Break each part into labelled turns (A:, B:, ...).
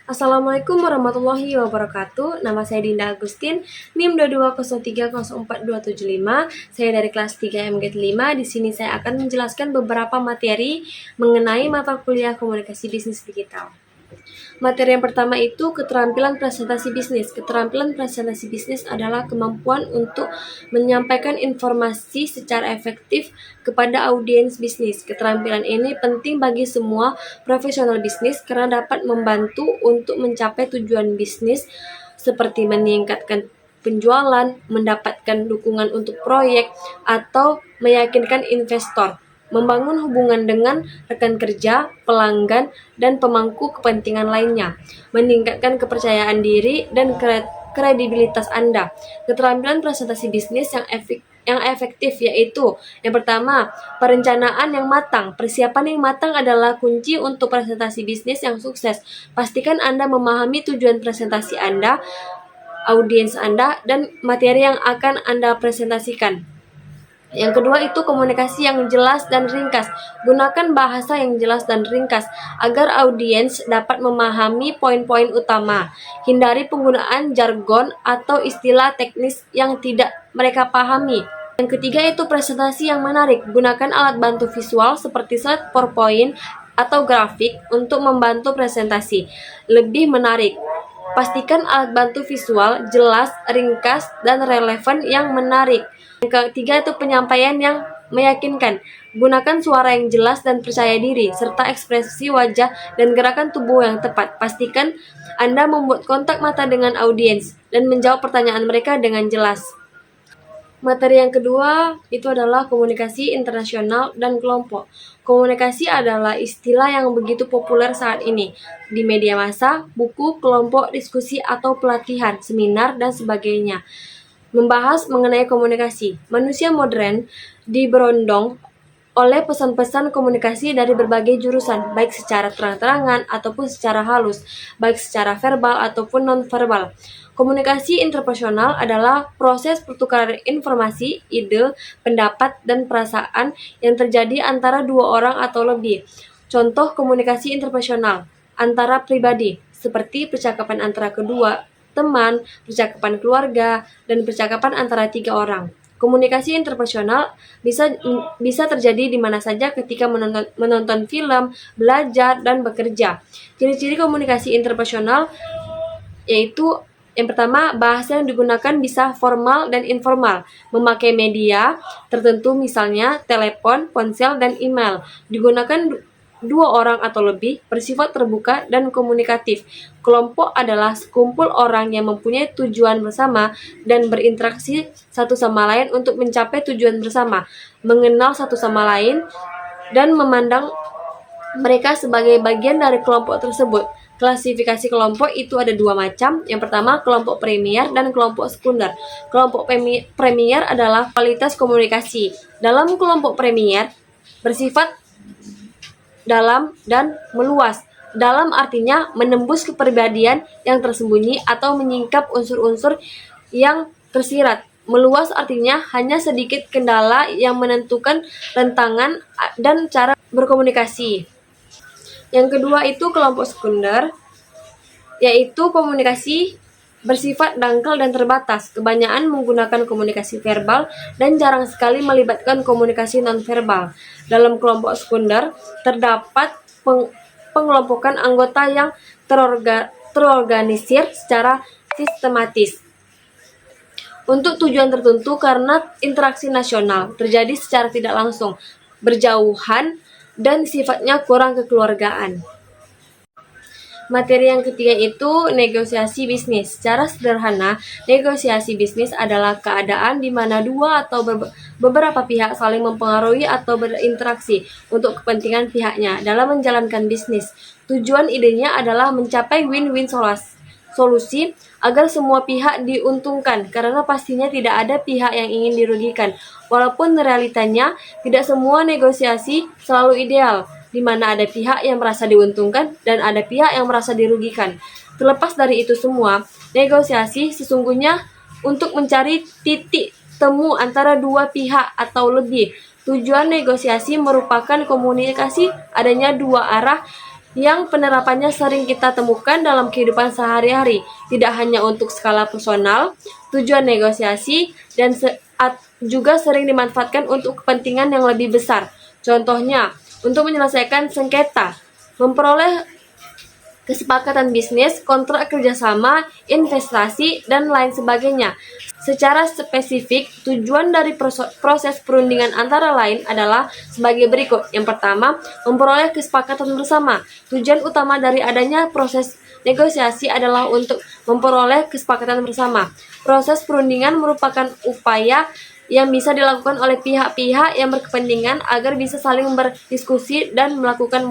A: Assalamualaikum warahmatullahi wabarakatuh. Nama saya Dinda Agustin, NIM 22030425. Saya dari kelas 3 MGT 5. Di sini saya akan menjelaskan beberapa materi mengenai mata kuliah Komunikasi Bisnis Digital. Materi yang pertama itu keterampilan presentasi bisnis. Keterampilan presentasi bisnis adalah kemampuan untuk menyampaikan informasi secara efektif kepada audiens bisnis. Keterampilan ini penting bagi semua profesional bisnis karena dapat membantu untuk mencapai tujuan bisnis seperti meningkatkan penjualan, mendapatkan dukungan untuk proyek, atau meyakinkan investor, membangun hubungan dengan rekan kerja, pelanggan, dan pemangku kepentingan lainnya, meningkatkan kepercayaan diri dan kredibilitas Anda. Keterampilan presentasi bisnis yang efektif yaitu yang pertama, perencanaan yang matang. Persiapan yang matang adalah kunci untuk presentasi bisnis yang sukses. Pastikan Anda memahami tujuan presentasi Anda, audiens Anda, dan materi yang akan Anda presentasikan. Yang kedua itu komunikasi yang jelas dan ringkas. Gunakan bahasa yang jelas dan ringkas agar audiens dapat memahami poin-poin utama. Hindari penggunaan jargon atau istilah teknis yang tidak mereka pahami. Yang ketiga itu presentasi yang menarik. Gunakan alat bantu visual seperti slide PowerPoint atau grafik untuk membantu presentasi lebih menarik. Pastikan alat bantu visual jelas, ringkas, dan relevan yang menarik. Yang ketiga itu penyampaian yang meyakinkan. Gunakan suara yang jelas dan percaya diri, serta ekspresi wajah dan gerakan tubuh yang tepat. Pastikan Anda membuat kontak mata dengan audiens dan menjawab pertanyaan mereka dengan jelas. Materi yang kedua itu adalah komunikasi internasional dan kelompok. Komunikasi adalah istilah yang begitu populer saat ini di media massa, buku, kelompok, diskusi, atau pelatihan, seminar, dan sebagainya. Membahas mengenai komunikasi. Manusia modern diberondong oleh pesan-pesan komunikasi dari berbagai jurusan, baik secara terang-terangan ataupun secara halus, baik secara verbal ataupun non-verbal. Komunikasi interpersonal adalah proses pertukaran informasi, ide, pendapat, dan perasaan yang terjadi antara dua orang atau lebih. Contoh komunikasi interpersonal antara pribadi, seperti percakapan antara kedua teman, percakapan keluarga, dan percakapan antara 3 orang. Komunikasi interpersonal bisa terjadi di mana saja ketika menonton film, belajar, dan bekerja. Ciri-ciri komunikasi interpersonal yaitu yang pertama, bahasa yang digunakan bisa formal dan informal, memakai media tertentu misalnya telepon, ponsel, dan email. Digunakan 2 orang atau lebih, bersifat terbuka dan komunikatif. Kelompok adalah sekumpul orang yang mempunyai tujuan bersama dan berinteraksi satu sama lain untuk mencapai tujuan bersama, mengenal satu sama lain, dan memandang mereka sebagai bagian dari kelompok tersebut. Klasifikasi kelompok itu ada 2 macam. Yang pertama, kelompok premier dan kelompok sekunder. Kelompok premier adalah kualitas komunikasi. Dalam kelompok premier bersifat dalam dan meluas. Dalam artinya menembus kepribadian yang tersembunyi atau menyingkap unsur-unsur yang tersirat. Meluas artinya hanya sedikit kendala yang menentukan rentangan dan cara berkomunikasi. Yang kedua itu kelompok sekunder, yaitu komunikasi bersifat dangkal dan terbatas. Kebanyakan menggunakan komunikasi verbal dan jarang sekali melibatkan komunikasi nonverbal. Dalam kelompok sekunder terdapat pengelompokan anggota yang terorganisir secara sistematis untuk tujuan tertentu karena interaksi nasional terjadi secara tidak langsung, berjauhan, dan sifatnya kurang kekeluargaan. Materi yang ketiga itu negosiasi bisnis. Secara sederhana, negosiasi bisnis adalah keadaan di mana dua atau beberapa pihak saling mempengaruhi atau berinteraksi untuk kepentingan pihaknya dalam menjalankan bisnis. Tujuan idenya adalah mencapai win-win solusi agar semua pihak diuntungkan, karena pastinya tidak ada pihak yang ingin dirugikan. Walaupun realitanya tidak semua negosiasi selalu ideal, di mana ada pihak yang merasa diuntungkan dan ada pihak yang merasa dirugikan. Terlepas dari itu semua, negosiasi sesungguhnya untuk mencari titik temu antara dua pihak atau lebih. Tujuan negosiasi merupakan komunikasi adanya dua arah yang penerapannya sering kita temukan dalam kehidupan sehari-hari, tidak hanya untuk skala personal. Tujuan negosiasi dan juga sering dimanfaatkan untuk kepentingan yang lebih besar. Contohnya, untuk menyelesaikan sengketa, memperoleh kesepakatan bisnis, kontrak kerjasama, investasi, dan lain sebagainya. Secara spesifik, tujuan dari proses perundingan antara lain adalah sebagai berikut. Yang pertama, memperoleh kesepakatan bersama. Tujuan utama dari adanya proses negosiasi adalah untuk memperoleh kesepakatan bersama. Proses perundingan merupakan upaya yang bisa dilakukan oleh pihak-pihak yang berkepentingan agar bisa saling berdiskusi dan melakukan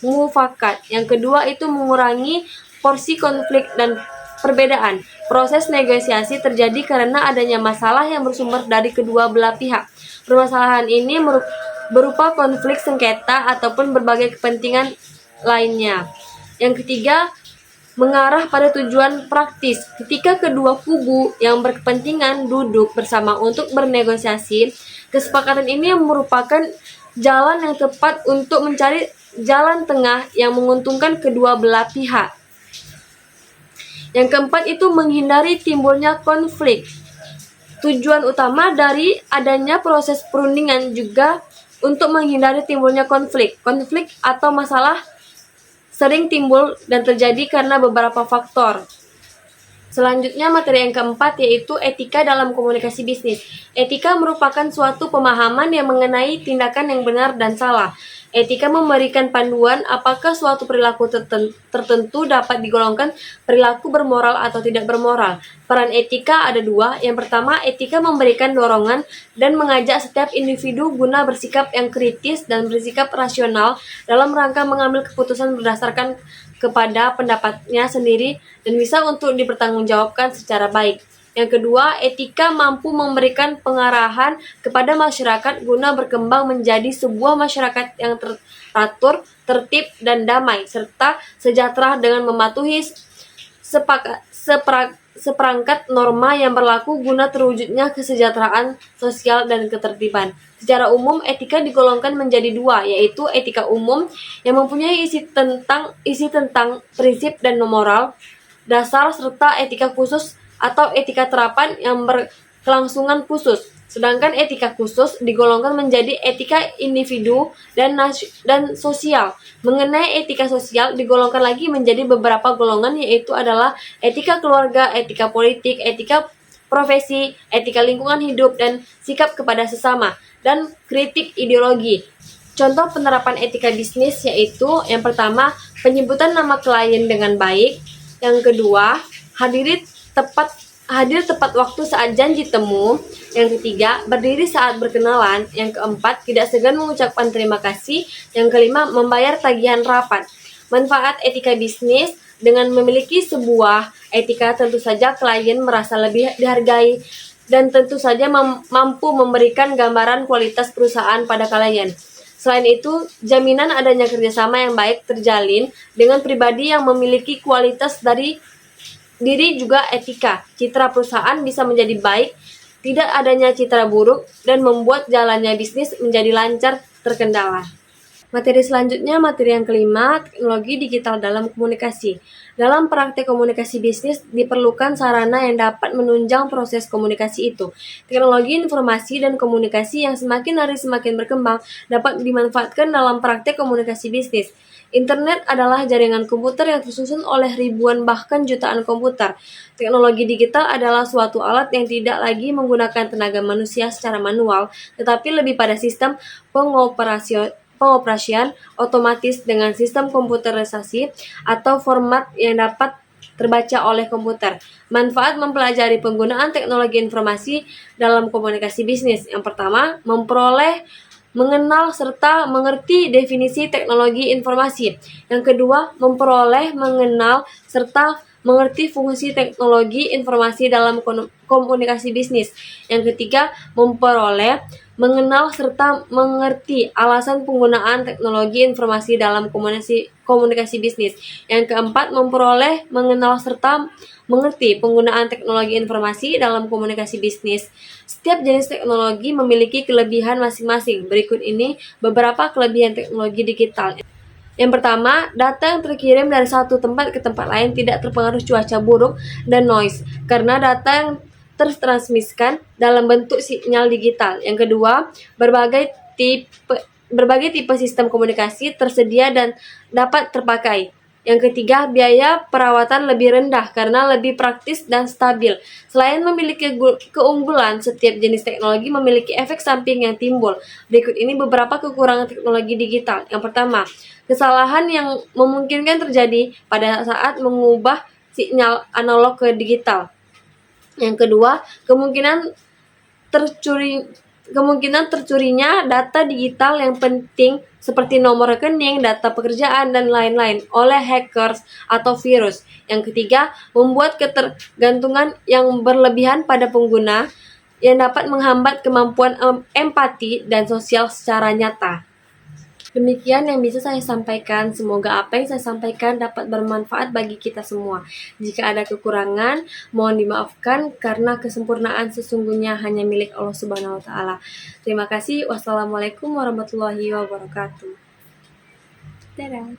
A: mufakat. Yang kedua itu mengurangi porsi konflik dan perbedaan. Proses negosiasi terjadi karena adanya masalah yang bersumber dari kedua belah pihak. Permasalahan ini berupa konflik sengketa ataupun berbagai kepentingan lainnya. Yang ketiga, mengarah pada tujuan praktis. Ketika kedua kubu yang berkepentingan duduk bersama untuk bernegosiasi, kesepakatan ini merupakan jalan yang tepat untuk mencari jalan tengah yang menguntungkan kedua belah pihak. Yang keempat itu menghindari timbulnya konflik. Tujuan utama dari adanya proses perundingan juga untuk menghindari timbulnya konflik. Konflik atau masalah sering timbul dan terjadi karena beberapa faktor. Selanjutnya, materi yang keempat yaitu etika dalam komunikasi bisnis. Etika merupakan suatu pemahaman yang mengenai tindakan yang benar dan salah. Etika memberikan panduan apakah suatu perilaku tertentu dapat digolongkan perilaku bermoral atau tidak bermoral. Peran etika ada dua. Yang pertama, etika memberikan dorongan dan mengajak setiap individu guna bersikap yang kritis dan bersikap rasional dalam rangka mengambil keputusan berdasarkan kepada pendapatnya sendiri dan bisa untuk dipertanggungjawabkan secara baik. Yang kedua, etika mampu memberikan pengarahan kepada masyarakat guna berkembang menjadi sebuah masyarakat yang teratur, tertib, dan damai, serta sejahtera dengan mematuhi seperangkat norma yang berlaku guna terwujudnya kesejahteraan sosial dan ketertiban. Secara umum, etika digolongkan menjadi dua, yaitu etika umum yang mempunyai isi tentang prinsip dan moral dasar, serta etika khusus atau etika terapan yang berkelangsungan khusus. Sedangkan etika khusus digolongkan menjadi etika individu dan sosial. Mengenai etika sosial digolongkan lagi menjadi beberapa golongan, yaitu adalah etika keluarga, etika politik, etika profesi, etika lingkungan hidup, dan sikap kepada sesama, dan kritik ideologi. Contoh penerapan etika bisnis yaitu yang pertama, penyebutan nama klien dengan baik. Yang kedua, hadir tepat waktu saat janji temu. Yang ketiga, berdiri saat berkenalan. Yang keempat, tidak segan mengucapkan terima kasih. Yang kelima, membayar tagihan rapat. Manfaat etika bisnis: dengan memiliki sebuah etika, tentu saja klien merasa lebih dihargai dan tentu saja mampu memberikan gambaran kualitas perusahaan pada klien. Selain itu, jaminan adanya kerjasama yang baik terjalin dengan pribadi yang memiliki kualitas dari diri juga etika. Citra perusahaan bisa menjadi baik, tidak adanya citra buruk, dan membuat jalannya bisnis menjadi lancar terkendala. Materi selanjutnya, materi yang kelima, teknologi digital dalam komunikasi. Dalam praktek komunikasi bisnis, diperlukan sarana yang dapat menunjang proses komunikasi itu. Teknologi informasi dan komunikasi yang semakin hari semakin berkembang dapat dimanfaatkan dalam praktek komunikasi bisnis. Internet adalah jaringan komputer yang tersusun oleh ribuan bahkan jutaan komputer. Teknologi digital adalah suatu alat yang tidak lagi menggunakan tenaga manusia secara manual, tetapi lebih pada sistem pengoperasian otomatis dengan sistem komputerisasi atau format yang dapat terbaca oleh komputer. Manfaat mempelajari penggunaan teknologi informasi dalam komunikasi bisnis. Yang pertama, memperoleh, mengenal, serta mengerti definisi teknologi informasi. Yang kedua, memperoleh, mengenal, serta mengerti fungsi teknologi informasi dalam komunikasi bisnis. Yang ketiga, memperoleh, mengenal, serta mengerti alasan penggunaan teknologi informasi dalam komunikasi bisnis. Yang keempat, memperoleh, mengenal, serta mengerti penggunaan teknologi informasi dalam komunikasi bisnis. Setiap jenis teknologi memiliki kelebihan masing-masing. Berikut ini beberapa kelebihan teknologi digital. Yang pertama, data yang terkirim dari satu tempat ke tempat lain tidak terpengaruh cuaca buruk dan noise, karena data yang tertransmisikan dalam bentuk sinyal digital. Yang kedua, berbagai tipe sistem komunikasi tersedia dan dapat terpakai. Yang ketiga, biaya perawatan lebih rendah karena lebih praktis dan stabil. Selain memiliki keunggulan, setiap jenis teknologi memiliki efek samping yang timbul. Berikut ini beberapa kekurangan teknologi digital. Yang pertama, kesalahan yang memungkinkan terjadi pada saat mengubah sinyal analog ke digital. Yang kedua, kemungkinan tercurinya data digital yang penting seperti nomor rekening, data pekerjaan, dan lain-lain oleh hackers atau virus. Yang ketiga, membuat ketergantungan yang berlebihan pada pengguna yang dapat menghambat kemampuan empati dan sosial secara nyata. Demikian yang bisa saya sampaikan. Semoga apa yang saya sampaikan dapat bermanfaat bagi kita semua. Jika ada kekurangan, mohon dimaafkan karena kesempurnaan sesungguhnya hanya milik Allah Subhanahu wa taala. Terima kasih. Wassalamualaikum warahmatullahi wabarakatuh. Dadah.